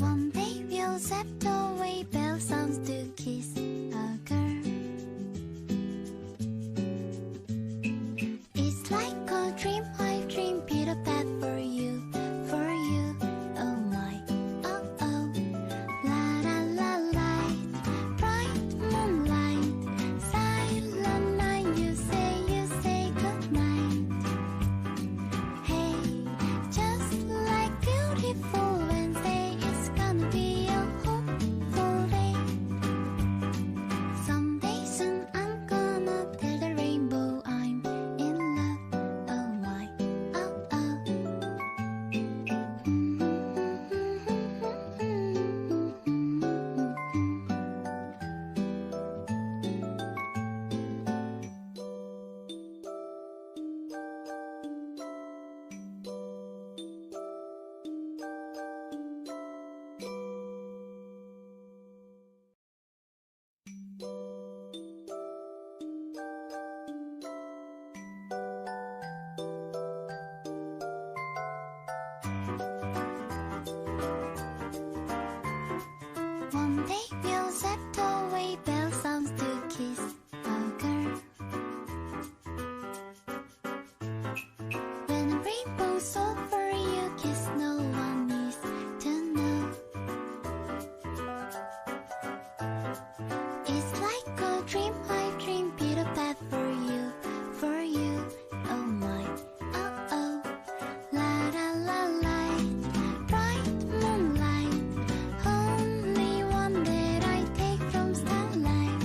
One day we'll set away bell sounds to kiss a girl. It's like a dream I dream, Peter Pan for you, for you. Oh my, oh oh. La la la light, bright moonlight, silent night. You say goodnight. Hey, just like beautiful Wednesday, it's gonna be a hopeful day. Someday soon I'm gonna tell the rainbow I'm in love. Oh my, oh oh. One day we'll set away bell sounds to kiss a girl. When a rainbow's over, you kiss, no one needs to know. It's like a dream I dream, Peter Pan for you, for you. Oh my, oh oh. La la la light, bright moonlight, only one that I take from starlight.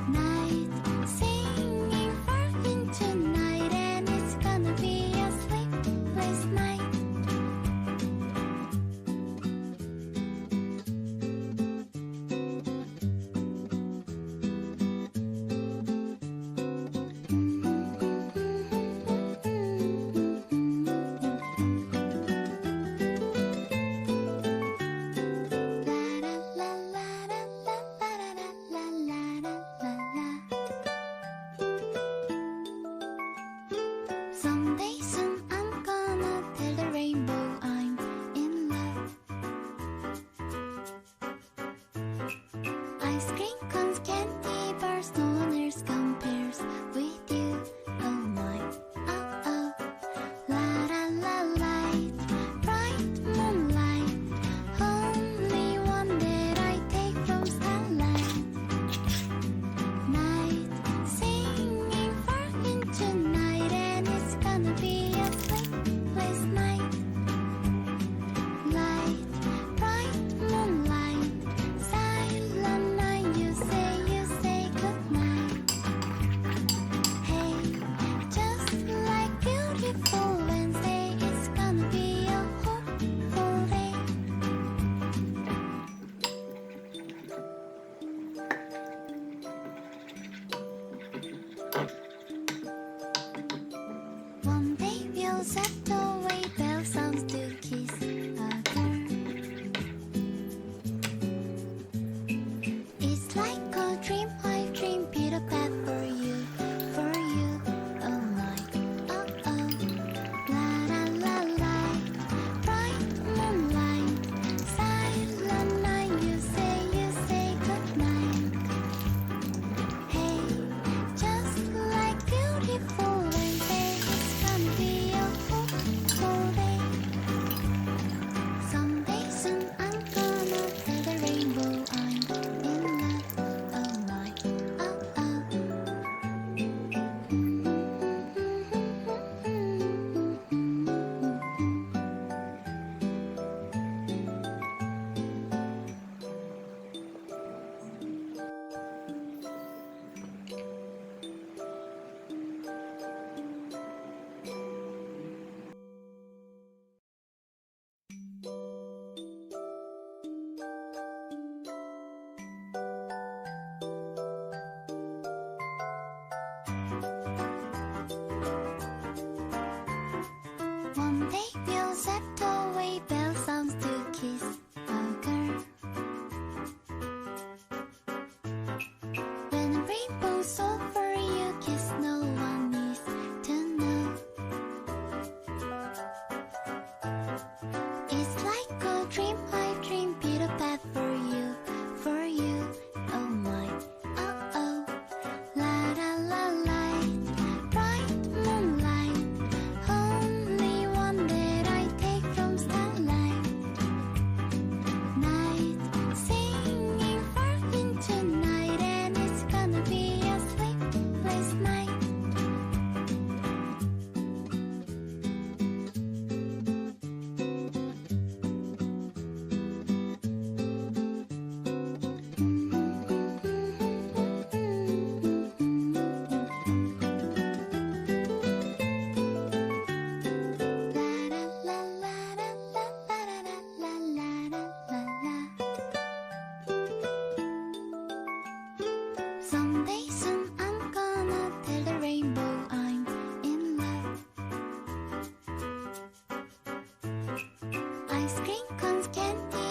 Night, singing far into night, and it's gonna be a sleepless night. La la la la la la la la la la. Someday soon I'm gonna tell the rainbow I'm in love. Ice cream cones, candy bars, no one else compares with you. Oh my, oh oh. La la la light, bright moonlight, only one that I take from starlight. Night, singing far into night, and it's gonna be a sleepless night. Light, bright moonlight, silent night. You say goodnight. Hey, just like beautiful Wednesday, it's gonna be a hopeful day. One day we'll set away bell sounds to kiss a girl. It's like a dream I dream, Peter Pan for you, for you. Oh my, oh oh. La la la light, bright moonlight, silent night. You say goodnight. Hey, just like beautiful Wednesday, it's gonna be a hopeful ice cream cones, candy